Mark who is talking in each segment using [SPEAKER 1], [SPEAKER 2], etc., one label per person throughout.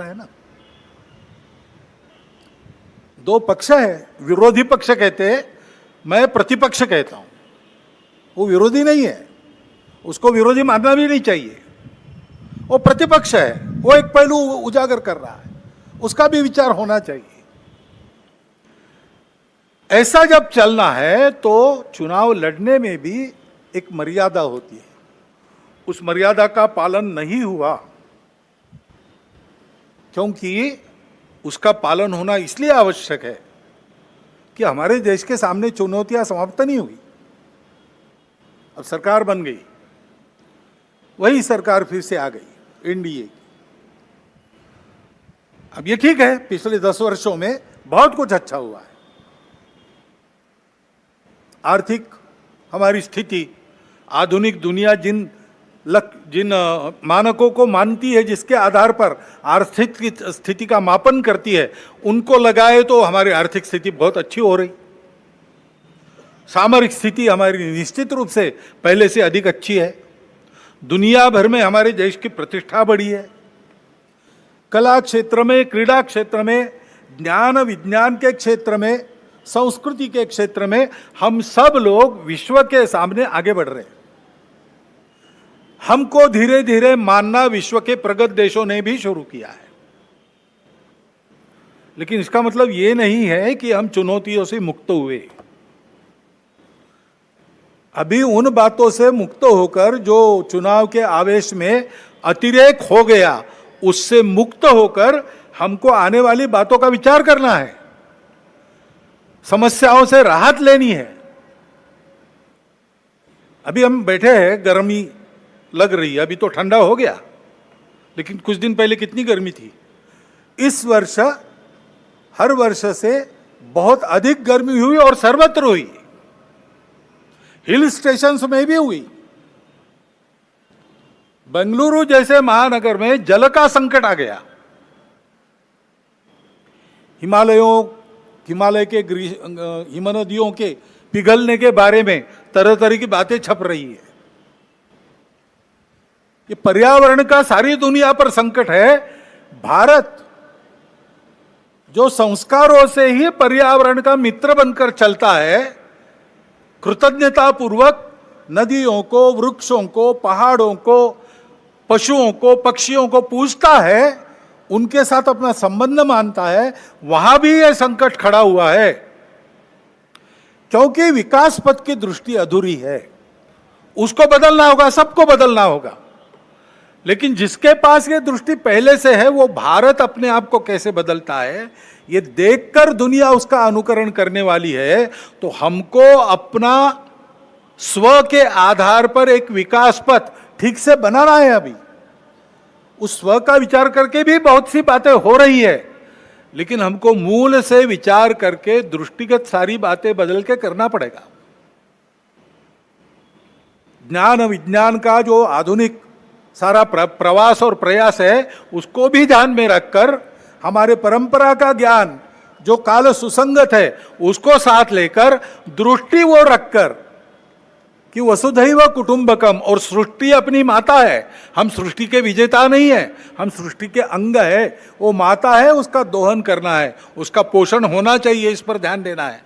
[SPEAKER 1] है ना। दो पक्ष है, विरोधी पक्ष कहते हैं, मैं प्रतिपक्ष कहता हूं। वो विरोधी नहीं है, उसको विरोधी मानना भी नहीं चाहिए। वो प्रतिपक्ष है, वो एक पहलू उजागर कर रहा है, उसका भी विचार होना चाहिए। ऐसा जब चलना है तो चुनाव लड़ने में भी एक मर्यादा होती है। उस मर्यादा का पालन नहीं हुआ, क्योंकि उसका पालन होना इसलिए आवश्यक है कि हमारे देश के सामने चुनौतियां समाप्त नहीं हुई। अब सरकार बन गई, वही सरकार फिर से आ गई, एनडीए की। अब ये ठीक है, पिछले 10 वर्षों में बहुत कुछ अच्छा हुआ है। आर्थिक हमारी स्थिति, आधुनिक दुनिया जिन मानकों को मानती है, जिसके आधार पर आर्थिक स्थिति का मापन करती है, उनको लगाए तो हमारी आर्थिक स्थिति बहुत अच्छी हो रही। सामरिक स्थिति हमारी निश्चित रूप से पहले से अधिक अच्छी है। दुनिया भर में हमारे देश की प्रतिष्ठा बढ़ी है। कला क्षेत्र में, क्रीड़ा क्षेत्र में, ज्ञान विज्ञान के क्षेत्र में, संस्कृति के क्षेत्र में हम सब लोग विश्व के सामने आगे बढ़ रहे हैं। हमको धीरे धीरे मानना विश्व के प्रगत देशों ने भी शुरू किया है। लेकिन इसका मतलब ये नहीं है कि हम चुनौतियों से मुक्त हुए। अभी उन बातों से मुक्त होकर जो चुनाव के आवेश में अतिरेक हो गया, उससे मुक्त होकर हमको आने वाली बातों का विचार करना है, समस्याओं से राहत लेनी है। अभी हम बैठे हैं, गर्मी लग रही है, अभी तो ठंडा हो गया, लेकिन कुछ दिन पहले कितनी गर्मी थी। इस वर्ष हर वर्ष से बहुत अधिक गर्मी हुई और सर्वत्र हुई, हिल स्टेशंस में भी हुई। बेंगलुरु जैसे महानगर में जल का संकट आ गया। हिमालय के हिमनदियों के पिघलने के बारे में तरह तरह की बातें छप रही है। ये पर्यावरण का सारी दुनिया पर संकट है। भारत जो संस्कारों से ही पर्यावरण का मित्र बनकर चलता है, कृतज्ञता पूर्वक नदियों को, वृक्षों को, पहाड़ों को, पशुओं को, पक्षियों को पूजता है, उनके साथ अपना संबंध मानता है, वहां भी यह संकट खड़ा हुआ है, क्योंकि विकास पथ की दृष्टि अधूरी है। उसको बदलना होगा, सबको बदलना होगा। लेकिन जिसके पास ये दृष्टि पहले से है, वो भारत अपने आप को कैसे बदलता है ये देखकर दुनिया उसका अनुकरण करने वाली है। तो हमको अपना स्व के आधार पर एक विकास पथ ठीक से बनाना है। अभी उस स्व का विचार करके भी बहुत सी बातें हो रही है, लेकिन हमको मूल से विचार करके दृष्टिगत सारी बातें बदल के करना पड़ेगा। ज्ञान विज्ञान का जो आधुनिक सारा प्रवास और प्रयास है, उसको भी ध्यान में रखकर हमारे परंपरा का ज्ञान जो काल सुसंगत है, उसको साथ लेकर दृष्टि वो रखकर कि वसुधैव कुटुंबकम, और सृष्टि अपनी माता है। हम सृष्टि के विजेता नहीं है, हम सृष्टि के अंग है। वो माता है, उसका दोहन करना है, उसका पोषण होना चाहिए, इस पर ध्यान देना है।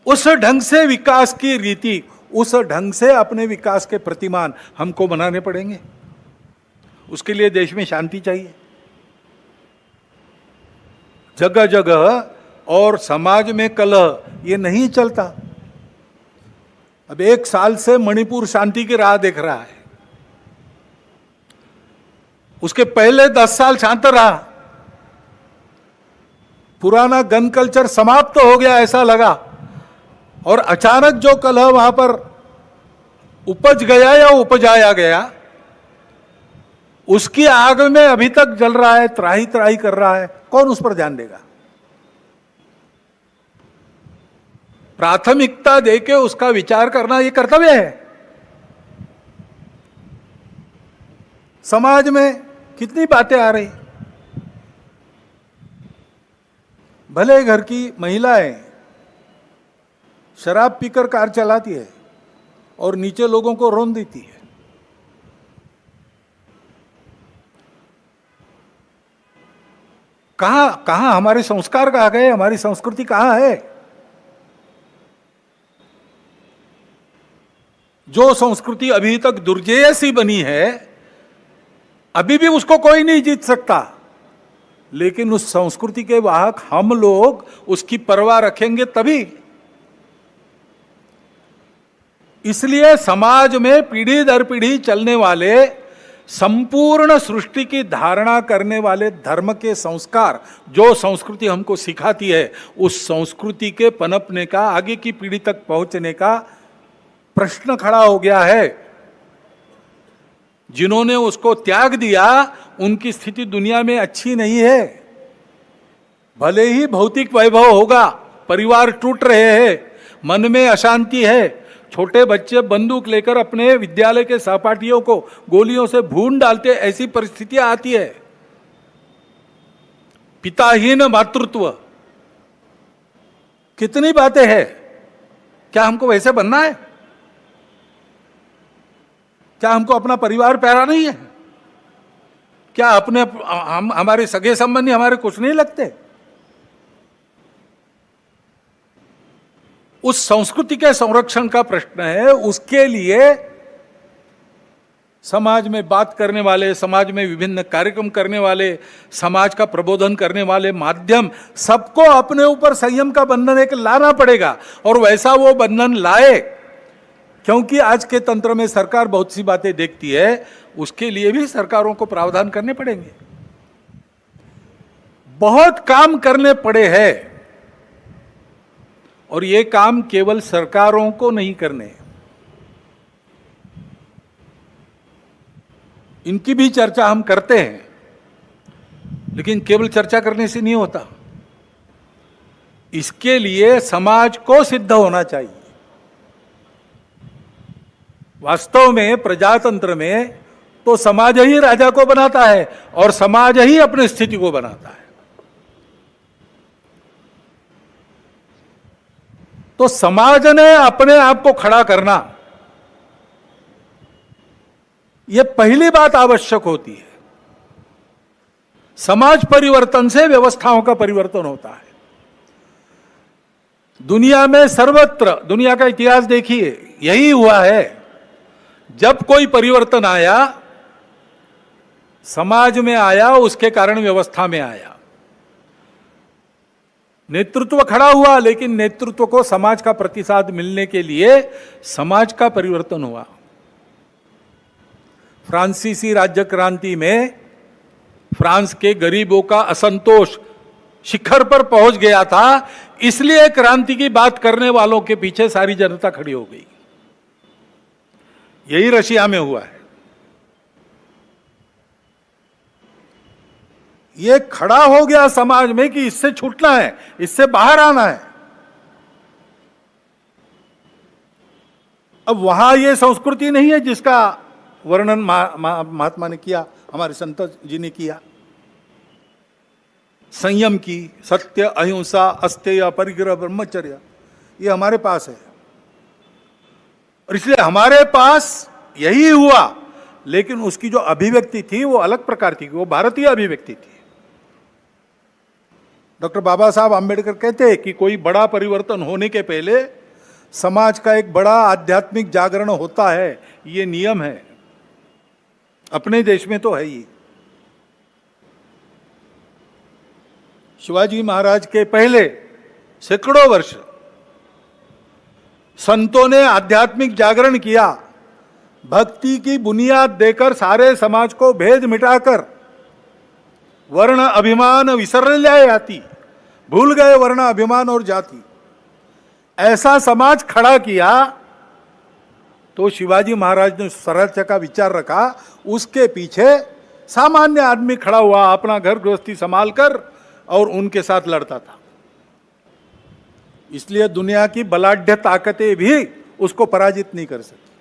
[SPEAKER 1] उस ढंग से विकास की रीति, उस ढंग से अपने विकास के प्रतिमान हमको बनाने पड़ेंगे। उसके लिए देश में शांति चाहिए, जगह जगह और समाज में कलह ये नहीं चलता। अब 1 साल से मणिपुर शांति की राह देख रहा है, उसके पहले 10 साल शांत रहा। पुराना गन कल्चर समाप्त हो गया ऐसा लगा, और अचानक जो कलह वहां पर उपज गया या उपजाया गया, उसकी आग में अभी तक जल रहा है, त्राही त्राही कर रहा है। कौन उस पर ध्यान देगा? प्राथमिकता देके उसका विचार करना ये कर्तव्य है। समाज में कितनी बातें आ रही, भले घर की महिलाएं शराब पीकर कार चलाती है और नीचे लोगों को रौंद देती है। कहाँ कहाँ हमारे संस्कार कहाँ गए, हमारी संस्कृति कहाँ है? जो संस्कृति अभी तक दुर्जेय सी बनी है, अभी भी उसको कोई नहीं जीत सकता, लेकिन उस संस्कृति के वाहक हम लोग उसकी परवाह रखेंगे तभी। इसलिए समाज में पीढ़ी दर पीढ़ी चलने वाले, संपूर्ण सृष्टि की धारणा करने वाले धर्म के संस्कार, जो संस्कृति हमको सिखाती है, उस संस्कृति के पनपने का, आगे की पीढ़ी तक पहुंचने का प्रश्न खड़ा हो गया है। जिन्होंने उसको त्याग दिया, उनकी स्थिति दुनिया में अच्छी नहीं है। भले ही भौतिक वैभव होगा, परिवार टूट रहे हैं, मन में अशांति है, छोटे बच्चे बंदूक लेकर अपने विद्यालय के सहपाठियों को गोलियों से भून डालते, ऐसी परिस्थितियां आती है। पिताहीन मातृत्व, कितनी बातें हैं। क्या हमको वैसे बनना है? क्या हमको अपना परिवार प्यारा नहीं है? क्या हमारे सगे संबंधी हमारे कुछ नहीं लगते? उस संस्कृति के संरक्षण का प्रश्न है। उसके लिए समाज में बात करने वाले, समाज में विभिन्न कार्यक्रम करने वाले, समाज का प्रबोधन करने वाले माध्यम, सबको अपने ऊपर संयम का बंधन एक लाना पड़ेगा, और वैसा वो बंधन लाए। क्योंकि आज के तंत्र में सरकार बहुत सी बातें देखती है, उसके लिए भी सरकारों को प्रावधान करने पड़ेंगे। बहुत काम करने पड़े हैं, और ये काम केवल सरकारों को नहीं करने, इनकी भी चर्चा हम करते हैं, लेकिन केवल चर्चा करने से नहीं होता। इसके लिए समाज को सिद्ध होना चाहिए। वास्तव में प्रजातंत्र में तो समाज ही राजा को बनाता है, और समाज ही अपनी स्थिति को बनाता है। तो समाज ने अपने आप को खड़ा करना, यह पहली बात आवश्यक होती है। समाज परिवर्तन से व्यवस्थाओं का परिवर्तन होता है। दुनिया में सर्वत्र, दुनिया का इतिहास देखिए, यही हुआ है। जब कोई परिवर्तन आया, समाज में आया, उसके कारण व्यवस्था में आया। नेतृत्व खड़ा हुआ, लेकिन नेतृत्व को समाज का प्रतिसाद मिलने के लिए समाज का परिवर्तन हुआ। फ्रांसीसी राज्य क्रांति में फ्रांस के गरीबों का असंतोष शिखर पर पहुंच गया था, इसलिए क्रांति की बात करने वालों के पीछे सारी जनता खड़ी हो गई। यही रशिया में हुआ है। ये खड़ा हो गया समाज में कि इससे छूटना है, इससे बाहर आना है। अब वहां ये संस्कृति नहीं है जिसका वर्णन महात्मा ने किया, हमारे संत जी ने किया। संयम की, सत्य, अहिंसा, अस्तेय, परिग्रह, ब्रह्मचर्य, ये हमारे पास है। और इसलिए हमारे पास यही हुआ, लेकिन उसकी जो अभिव्यक्ति थी वो अलग प्रकार की, वो भारतीय अभिव्यक्ति थी। डॉक्टर बाबा साहब आम्बेडकर कहते हैं कि कोई बड़ा परिवर्तन होने के पहले समाज का एक बड़ा आध्यात्मिक जागरण होता है, ये नियम है। अपने देश में तो है ही। शिवाजी महाराज के पहले सैकड़ों वर्ष संतों ने आध्यात्मिक जागरण किया, भक्ति की बुनियाद देकर सारे समाज को भेद मिटाकर वर्ण अभिमान विसर्य जाति, भूल गए वर्ण अभिमान और जाति, ऐसा समाज खड़ा किया। तो शिवाजी महाराज ने स्वराज्य का विचार रखा, उसके पीछे सामान्य आदमी खड़ा हुआ, अपना घर गृहस्थी संभाल कर, और उनके साथ लड़ता था। इसलिए दुनिया की बलाढ्य ताकतें भी उसको पराजित नहीं कर सकती।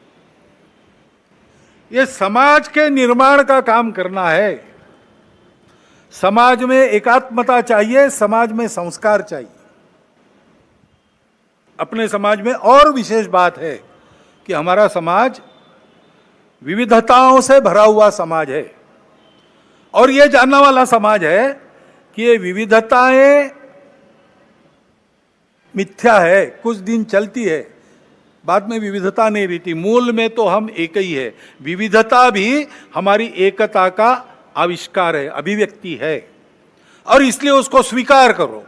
[SPEAKER 1] ये समाज के निर्माण का काम करना है। समाज में एकात्मता चाहिए, समाज में संस्कार चाहिए। अपने समाज में और विशेष बात है कि हमारा समाज विविधताओं से भरा हुआ समाज है, और यह जानने वाला समाज है कि ये विविधताएं मिथ्या है, कुछ दिन चलती है, बाद में विविधता नहीं रहती। मूल में तो हम एक ही है। विविधता भी हमारी एकता का आविष्कार है, अभिव्यक्ति है, और इसलिए उसको स्वीकार करो,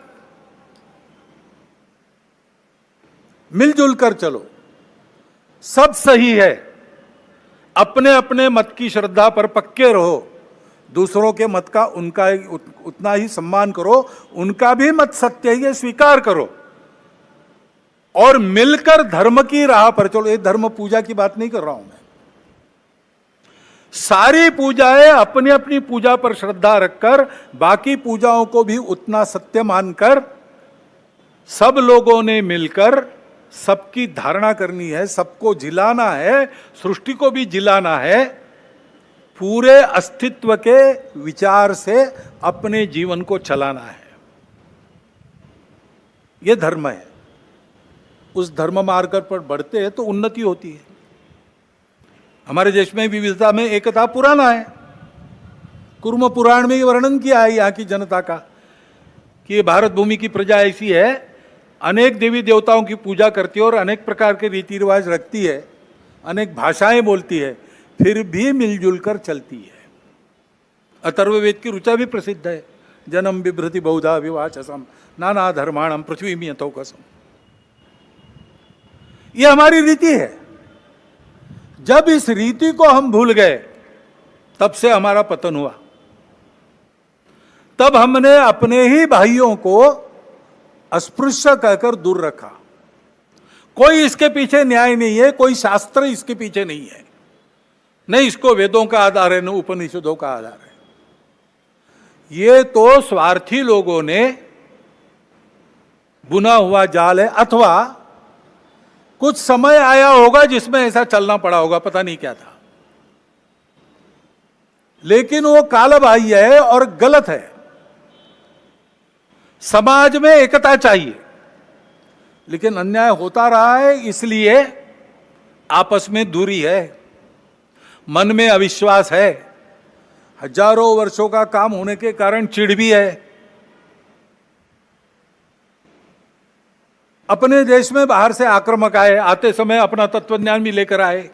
[SPEAKER 1] मिलजुल कर चलो, सब सही है। अपने अपने मत की श्रद्धा पर पक्के रहो, दूसरों के मत का उनका उतना ही सम्मान करो, उनका भी मत सत्य है, स्वीकार करो, और मिलकर धर्म की राह पर चलो। ये धर्म पूजा की बात नहीं कर रहा हूं मैं। सारी पूजाएं अपनी अपनी पूजा पर श्रद्धा रखकर, बाकी पूजाओं को भी उतना सत्य मानकर, सब लोगों ने मिलकर सबकी धारणा करनी है, सबको जिलाना है, सृष्टि को भी जिलाना है, पूरे अस्तित्व के विचार से अपने जीवन को चलाना है। यह धर्म है। उस धर्म मार्ग पर बढ़ते हैं तो उन्नति होती है। हमारे देश में विविधता में एकता पुराना है। कुर्म पुराण में वर्णन किया है यहाँ की जनता का कि भारत भूमि की प्रजा ऐसी है, अनेक देवी देवताओं की पूजा करती है और अनेक प्रकार के रीति रिवाज रखती है, अनेक भाषाएं बोलती है, फिर भी मिलजुल कर चलती है। अथर्ववेद की ऋचा भी प्रसिद्ध है, जन्म बिभ्रति बहुधा विवाचसम नाना धर्माणम पृथ्वी में यथोकसम। ये हमारी रीति है। जब इस रीति को हम भूल गए, तब से हमारा पतन हुआ। तब हमने अपने ही भाइयों को अस्पृश्य कहकर दूर रखा। कोई इसके पीछे न्याय नहीं है, कोई शास्त्र इसके पीछे नहीं है, नहीं इसको वेदों का आधार है, न उपनिषदों का आधार है। ये तो स्वार्थी लोगों ने बुना हुआ जाल है, अथवा कुछ समय आया होगा जिसमें ऐसा चलना पड़ा होगा, पता नहीं क्या था, लेकिन वो कालबाह्य है और गलत है। समाज में एकता चाहिए, लेकिन अन्याय होता रहा है, इसलिए आपस में दूरी है, मन में अविश्वास है, हजारों वर्षों का काम होने के कारण चिढ़ भी है। अपने देश में बाहर से आक्रामक आए, आते समय अपना तत्वज्ञान भी लेकर आए।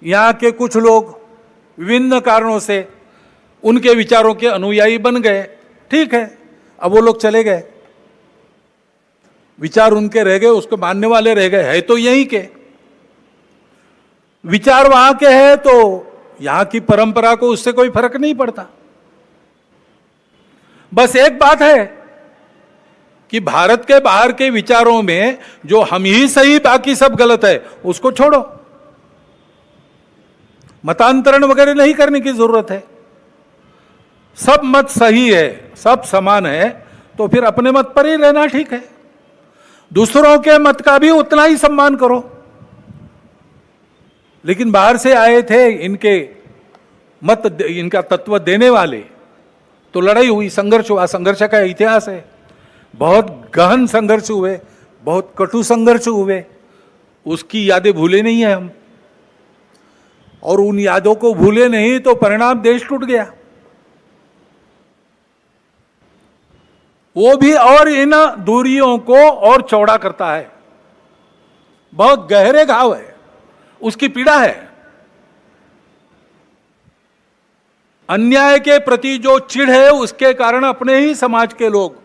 [SPEAKER 1] यहाँ के कुछ लोग विभिन्न कारणों से उनके विचारों के अनुयायी बन गए, ठीक है, अब वो लोग चले गए, विचार उनके रह गए, उसको मानने वाले रह गए, है तो यहीं के विचार, वहां के हैं, तो यहां की परंपरा को उससे कोई फर्क नहीं पड़ता। बस एक बात है कि भारत के बाहर के विचारों में जो हम ही सही बाकी सब गलत है, उसको छोड़ो। मतांतरण वगैरह नहीं करने की जरूरत है। सब मत सही है, सब समान है, तो फिर अपने मत पर ही रहना ठीक है। दूसरों के मत का भी उतना ही सम्मान करो। लेकिन बाहर से आए थे इनके मत, इनका तत्व देने वाले, तो लड़ाई हुई, संघर्ष हुआ, संघर्ष का इतिहास है। बहुत गहन संघर्ष हुए, बहुत कटु संघर्ष हुए, उसकी यादें भूले नहीं है हम, और उन यादों को भूले नहीं तो परिणाम देश टूट गया। वो भी और इन दूरियों को और चौड़ा करता है। बहुत गहरे घाव है, उसकी पीड़ा है। अन्याय के प्रति जो चिढ़ है, उसके कारण अपने ही समाज के लोग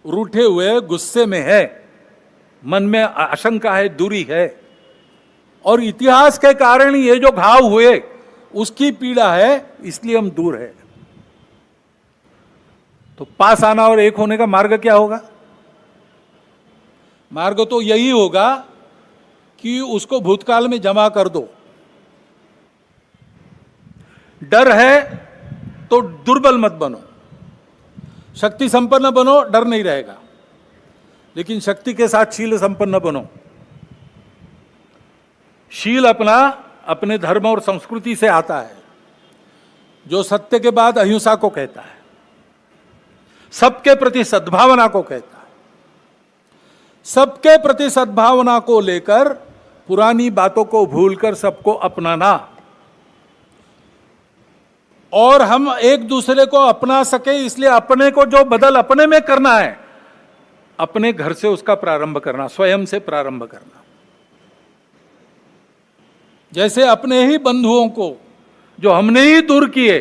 [SPEAKER 1] रूठे हुए, गुस्से में है, मन में आशंका है, दूरी है, और इतिहास के कारण ये जो घाव हुए उसकी पीड़ा है, इसलिए हम दूर है। तो पास आना और एक होने का मार्ग क्या होगा? मार्ग तो यही होगा कि उसको भूतकाल में जमा कर दो। डर है तो दुर्बल मत बनो, शक्ति संपन्न बनो, डर नहीं रहेगा, लेकिन शक्ति के साथ शील संपन्न बनो। शील अपना अपने धर्म और संस्कृति से आता है, जो सत्य के बाद अहिंसा को कहता है, सबके प्रति सद्भावना को कहता है। सबके प्रति सद्भावना को लेकर पुरानी बातों को भूलकर सबको अपनाना, और हम एक दूसरे को अपना सके, इसलिए अपने को जो बदल अपने में करना है, अपने घर से उसका प्रारंभ करना, स्वयं से प्रारंभ करना। जैसे अपने ही बंधुओं को जो हमने ही दूर किए,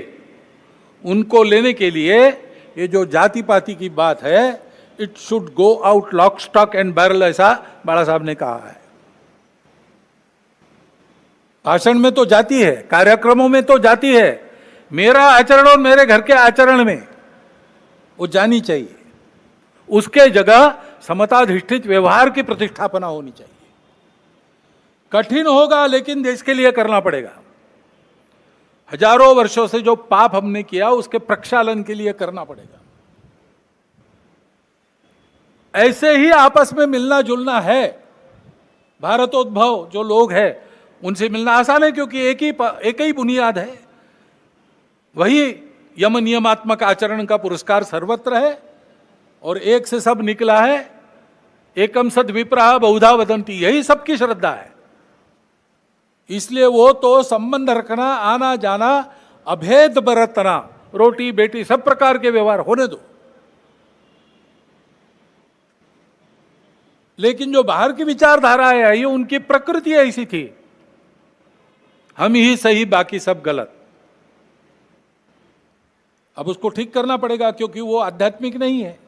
[SPEAKER 1] उनको लेने के लिए ये जो जाति पाति की बात है, it should go out lock stock and barrel, ऐसा बाला साहब ने कहा है। भाषण में तो जाती है, कार्यक्रमों में तो जाती है, मेरा आचरण और मेरे घर के आचरण में वो जानी चाहिए। उसके जगह समताधिष्ठित व्यवहार की प्रतिष्ठापना होनी चाहिए। कठिन होगा, लेकिन देश के लिए करना पड़ेगा। हजारों वर्षों से जो पाप हमने किया, उसके प्रक्षालन के लिए करना पड़ेगा। ऐसे ही आपस में मिलना जुलना है। भारतोद्भव जो लोग हैं उनसे मिलना आसान है, क्योंकि एक ही बुनियाद है। वही यम नियमात्मक आचरण का पुरस्कार सर्वत्र है, और एक से सब निकला है। एकम सद विप्रह बहुधा वदंती, यही सबकी श्रद्धा है। इसलिए वो तो संबंध रखना, आना जाना, अभेद बरतना, रोटी बेटी सब प्रकार के व्यवहार होने दो। लेकिन जो बाहर की विचारधारा है, ये उनकी प्रकृति ऐसी थी, हम ही सही बाकी सब गलत। अब उसको ठीक करना पड़ेगा, क्योंकि वो आध्यात्मिक नहीं है।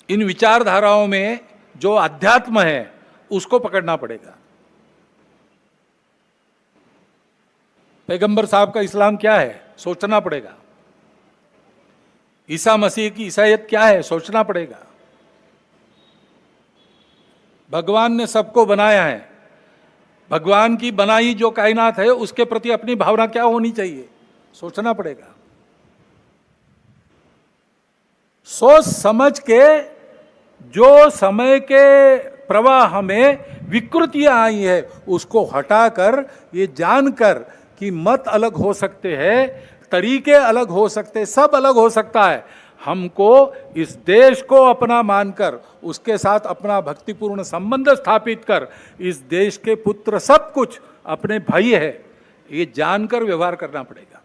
[SPEAKER 1] इन विचारधाराओं में जो अध्यात्म है उसको पकड़ना पड़ेगा। पैगंबर साहब का इस्लाम क्या है, सोचना पड़ेगा। ईसा मसीह की ईसाईयत क्या है, सोचना पड़ेगा। भगवान ने सबको बनाया है, भगवान की बनाई जो कायनात है उसके प्रति अपनी भावना क्या होनी चाहिए, सोचना पड़ेगा। सोच समझ के जो समय के प्रवाह में विकृतियां आई है उसको हटाकर, ये जानकर कि मत अलग हो सकते हैं, तरीके अलग हो सकते, सब अलग हो सकता है, हमको इस देश को अपना मानकर उसके साथ अपना भक्तिपूर्ण संबंध स्थापित कर, इस देश के पुत्र सब कुछ अपने भाई है, ये जानकर व्यवहार करना पड़ेगा।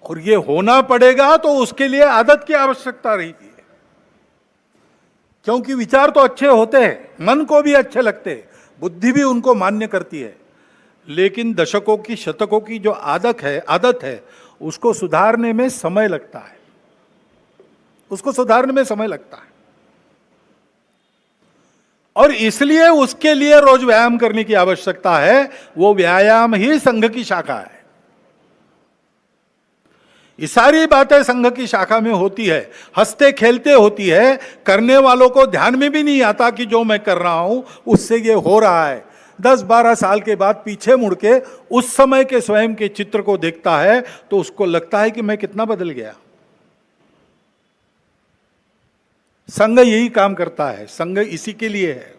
[SPEAKER 1] और ये होना पड़ेगा तो उसके लिए आदत की आवश्यकता रहती है, क्योंकि विचार तो अच्छे होते हैं, मन को भी अच्छे लगते हैं, बुद्धि भी उनको मान्य करती है, लेकिन दशकों की शतकों की जो आदत है उसको सुधारने में समय लगता है, उसको सुधारने में समय लगता है। और इसलिए उसके लिए रोज व्यायाम करने की आवश्यकता है। वो व्यायाम ही संघ की शाखा है। ये सारी बातें संघ की शाखा में होती है, हंसते खेलते होती है, करने वालों को ध्यान में भी नहीं आता कि जो मैं कर रहा हूं उससे ये हो रहा है। 10-12 साल के बाद पीछे मुड़ के उस समय के स्वयं के चित्र को देखता है तो उसको लगता है कि मैं कितना बदल गया। संघ यही काम करता है, संघ इसी के लिए है।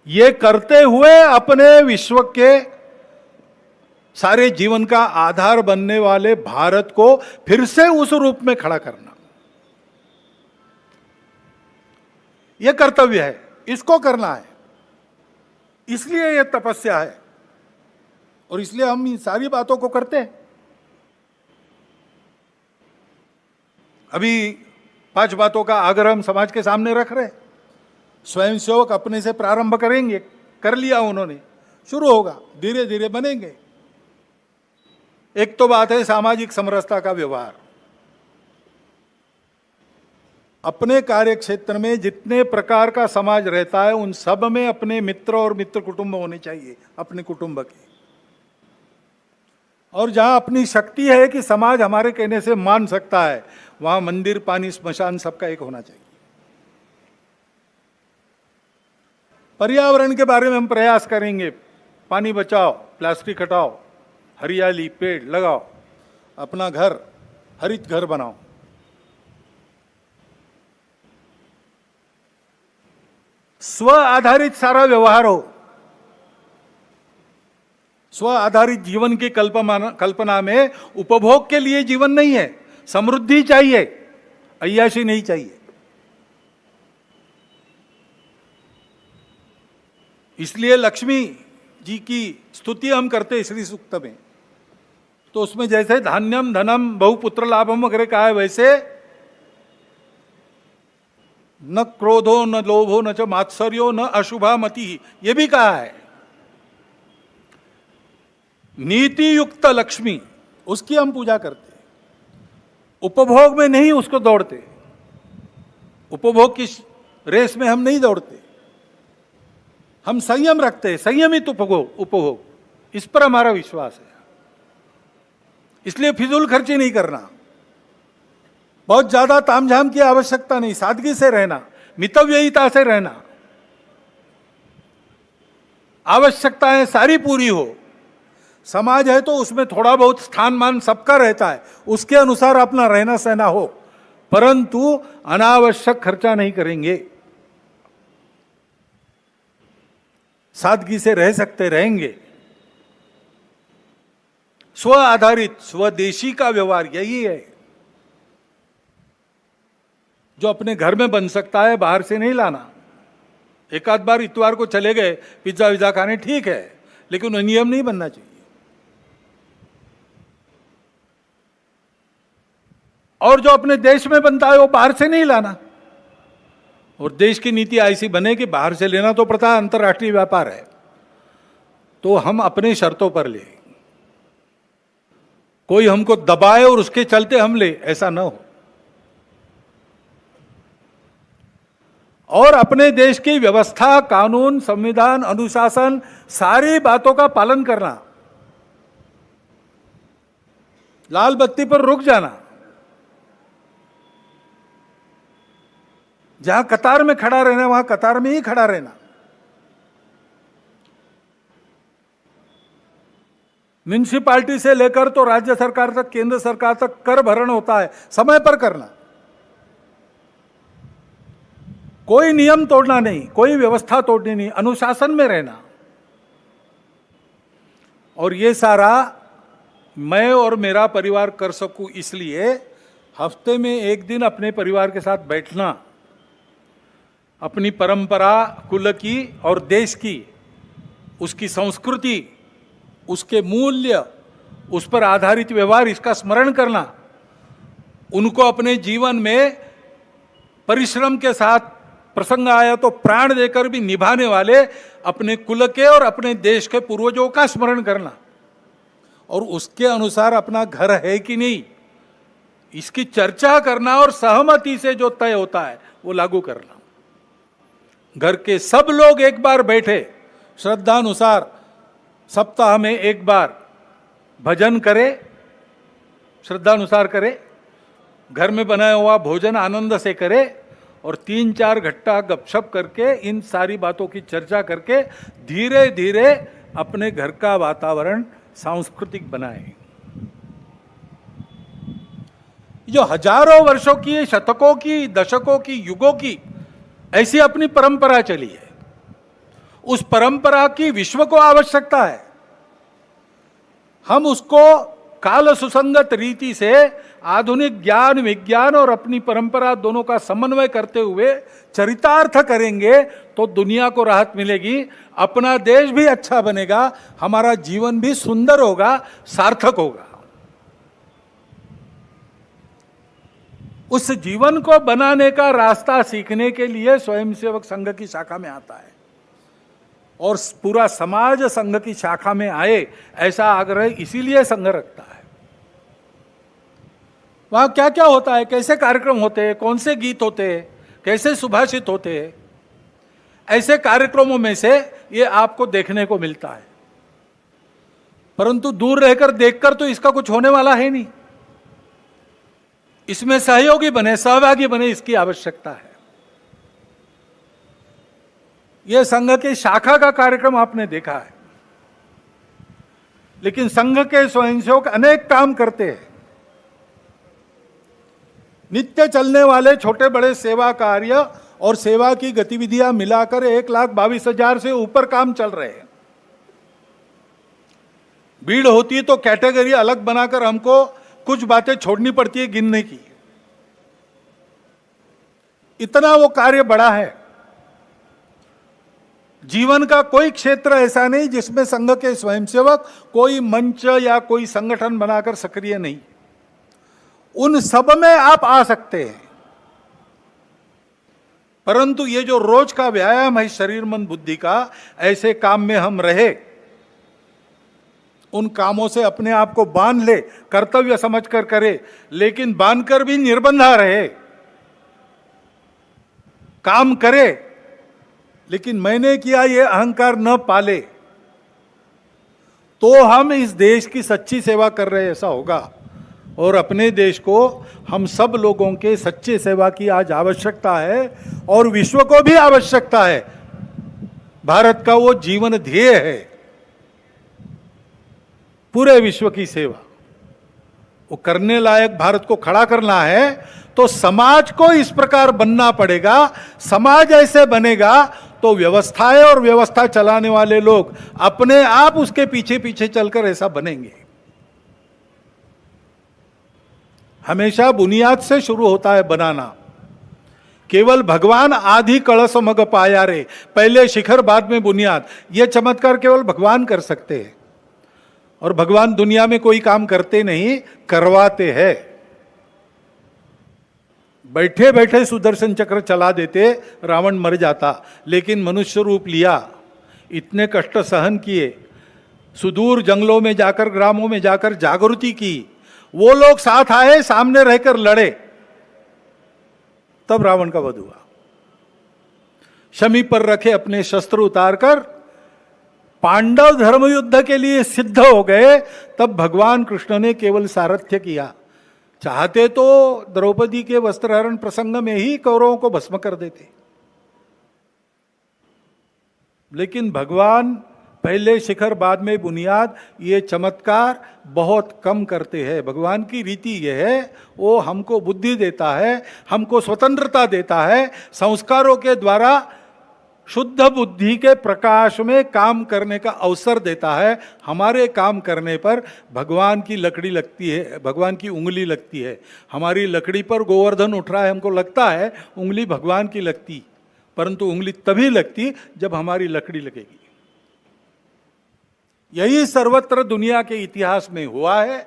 [SPEAKER 1] ये करते हुए अपने विश्व के सारे जीवन का आधार बनने वाले भारत को फिर से उस रूप में खड़ा करना, यह कर्तव्य है, इसको करना है। इसलिए यह तपस्या है और इसलिए हम इन सारी बातों को करते हैं। अभी 5 बातों का आग्रह हम समाज के सामने रख रहे हैं। स्वयंसेवक अपने से प्रारंभ करेंगे, कर लिया उन्होंने, शुरू होगा, धीरे धीरे बनेंगे। एक तो बात है सामाजिक समरसता का व्यवहार। अपने कार्य क्षेत्र में जितने प्रकार का समाज रहता है उन सब में अपने मित्र और मित्र कुटुंब होने चाहिए, अपने कुटुंब के। और जहां अपनी शक्ति है कि समाज हमारे कहने से मान सकता है, वहां मंदिर, पानी, स्मशान सबका एक होना चाहिए। पर्यावरण के बारे में हम प्रयास करेंगे, पानी बचाओ, प्लास्टिक हटाओ, हरियाली, पेड़ लगाओ, अपना घर हरित घर बनाओ। स्व आधारित सारा व्यवहार हो। स्व आधारित जीवन की कल्पना में उपभोग के लिए जीवन नहीं है, समृद्धि चाहिए, अय्याशी नहीं चाहिए। इसलिए लक्ष्मी जी की स्तुति हम करते श्री सूक्त में, तो उसमें जैसे धान्यम धनम बहुपुत्र लाभम वगैरह कहा है, वैसे न क्रोधो न लोभो न च मात्सर्यो न अशुभा मति, ये भी कहा है। नीति युक्त लक्ष्मी, उसकी हम पूजा करते, उपभोग में नहीं उसको दौड़ते, उपभोग की रेस में हम नहीं दौड़ते, हम संयम रखते हैं, संयमित उपभोग, इस पर हमारा विश्वास है। इसलिए फिजूल खर्ची नहीं करना, बहुत ज्यादा तामझाम की आवश्यकता नहीं, सादगी से रहना, मितव्ययिता से रहना, आवश्यकताएं सारी पूरी हो। समाज है तो उसमें थोड़ा बहुत स्थान मान सबका रहता है, उसके अनुसार अपना रहना सहना हो, परंतु अनावश्यक खर्चा नहीं करेंगे, सादगी से रह सकते रहेंगे। स्व आधारित स्वदेशी का व्यवहार यही है जो अपने घर में बन सकता है, बाहर से नहीं लाना। एक आध बार इतवार को चले गए पिज्जा विज्जा खाने, ठीक है, लेकिन वो नियम नहीं बनना चाहिए। और जो अपने देश में बनता है वो बाहर से नहीं लाना। और देश की नीति ऐसी बने कि बाहर से लेना तो पड़ता है, अंतर्राष्ट्रीय व्यापार है, तो हम अपने शर्तों पर ले, कोई हमको दबाए और उसके चलते हम ले, ऐसा ना हो। और अपने देश की व्यवस्था, कानून, संविधान, अनुशासन, सारी बातों का पालन करना। लाल बत्ती पर रुक जाना, जहां कतार में खड़ा रहना वहां कतार में ही खड़ा रहना। म्युनिसिपालिटी से लेकर तो राज्य सरकार तक, केंद्र सरकार तक कर भरण होता है, समय पर करना, कोई नियम तोड़ना नहीं, कोई व्यवस्था तोड़नी नहीं, अनुशासन में रहना। और ये सारा मैं और मेरा परिवार कर सकूं, इसलिए हफ्ते में एक दिन अपने परिवार के साथ बैठना, अपनी परंपरा, कुल की और देश की, उसकी संस्कृति, उसके मूल्य, उस पर आधारित व्यवहार, इसका स्मरण करना, उनको अपने जीवन में परिश्रम के साथ प्रसंग आया तो प्राण देकर भी निभाने वाले अपने कुल के और अपने देश के पूर्वजों का स्मरण करना, और उसके अनुसार अपना घर है कि नहीं इसकी चर्चा करना, और सहमति से जो तय होता है वो लागू करना। घर के सब लोग एक बार बैठे, श्रद्धानुसार सप्ताह में एक बार भजन करे, श्रद्धानुसार करे, घर में बनाया हुआ भोजन आनंद से करे, और 3-4 घट्टा गपशप करके इन सारी बातों की चर्चा करके धीरे धीरे अपने घर का वातावरण सांस्कृतिक बनाए। जो हजारों वर्षों की, शतकों की, दशकों की, युगों की ऐसी अपनी परंपरा चली है, उस परंपरा की विश्व को आवश्यकता है। हम उसको काल सुसंगत रीति से आधुनिक ज्ञान, विज्ञान और अपनी परंपरा दोनों का समन्वय करते हुए चरितार्थ करेंगे तो दुनिया को राहत मिलेगी, अपना देश भी अच्छा बनेगा, हमारा जीवन भी सुंदर होगा, सार्थक होगा। उस जीवन को बनाने का रास्ता सीखने के लिए स्वयंसेवक संघ की शाखा में आता है, और पूरा समाज संघ की शाखा में आए, ऐसा आग्रह इसीलिए संघ रखता है। वहां क्या क्या होता है, कैसे कार्यक्रम होते हैं, कौन से गीत होते हैं, कैसे सुभाषित होते हैं, ऐसे कार्यक्रमों में से ये आपको देखने को मिलता है। परंतु दूर रहकर देखकर तो इसका कुछ होने वाला है नहीं, इसमें सहयोगी बने, सहभागी बने, इसकी आवश्यकता है। यह संघ की शाखा का कार्यक्रम आपने देखा है, लेकिन संघ के स्वयंसेवक अनेक काम करते हैं। नित्य चलने वाले छोटे बड़े सेवा कार्य और सेवा की गतिविधियां मिलाकर 1,22,000 से ऊपर काम चल रहे हैं। भीड़ होती है तो कैटेगरी अलग बनाकर हमको कुछ बातें छोड़नी पड़ती है गिनने की, इतना वो कार्य बड़ा है। जीवन का कोई क्षेत्र ऐसा नहीं जिसमें संघ के स्वयंसेवक कोई मंच या कोई संगठन बनाकर सक्रिय नहीं, उन सब में आप आ सकते हैं। परंतु ये जो रोज का व्यायाम है शरीर मन बुद्धि का, ऐसे काम में हम रहे, उन कामों से अपने आप को बांध ले, कर्तव्य समझकर करे, लेकिन बांधकर भी निर्बंधा रहे, काम करे लेकिन मैंने किया ये अहंकार न पाले, तो हम इस देश की सच्ची सेवा कर रहे ऐसा होगा। और अपने देश को, हम सब लोगों के सच्चे सेवा की आज आवश्यकता है और विश्व को भी आवश्यकता है। भारत का वो जीवन ध्येय है, पूरे विश्व की सेवा। वो करने लायक भारत को खड़ा करना है तो समाज को इस प्रकार बनना पड़ेगा। समाज ऐसे बनेगा तो व्यवस्थाएं और व्यवस्था चलाने वाले लोग अपने आप उसके पीछे पीछे चलकर ऐसा बनेंगे। हमेशा बुनियाद से शुरू होता है बनाना। केवल भगवान आदि कलश मग पाया रे, पहले शिखर बाद में बुनियाद, यह चमत्कार केवल भगवान कर सकते हैं। और भगवान दुनिया में कोई काम करते नहीं, करवाते हैं। बैठे बैठे सुदर्शन चक्र चला देते, रावण मर जाता, लेकिन मनुष्य रूप लिया, इतने कष्ट सहन किए, सुदूर जंगलों में जाकर, ग्रामों में जाकर जागृति की, वो लोग साथ आए, सामने रहकर लड़े, तब रावण का वध हुआ। शमी पर रखे अपने शस्त्र उतारकर पांडव धर्म युद्ध के लिए सिद्ध हो गए, तब भगवान कृष्ण ने केवल सारथ्य किया। चाहते तो द्रौपदी के वस्त्रहरण प्रसंग में ही कौरवों को भस्म कर देते, लेकिन भगवान पहले शिखर बाद में बुनियाद, ये चमत्कार बहुत कम करते हैं। भगवान की रीति यह है, वो हमको बुद्धि देता है, हमको स्वतंत्रता देता है, संस्कारों के द्वारा शुद्ध बुद्धि के प्रकाश में काम करने का अवसर देता है। हमारे काम करने पर भगवान की लकड़ी लगती है, भगवान की उंगली लगती है। हमारी लकड़ी पर गोवर्धन उठ रहा है, हमको लगता है उंगली भगवान की लगती, परंतु उंगली तभी लगती जब हमारी लकड़ी लगेगी। यही सर्वत्र दुनिया के इतिहास में हुआ है,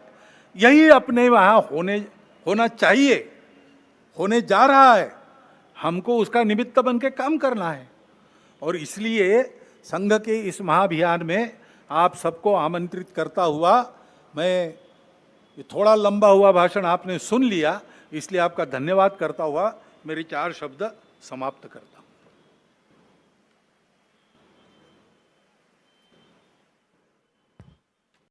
[SPEAKER 1] यही अपने वहां होना चाहिए, होने जा रहा है। हमको उसका निमित्त बन के काम करना है। और इसलिए संघ के इस महाअभियान में आप सबको आमंत्रित करता हुआ, मैं ये थोड़ा लंबा हुआ भाषण आपने सुन लिया, इसलिए आपका धन्यवाद करता हुआ मेरे 4 शब्द समाप्त करता हूं।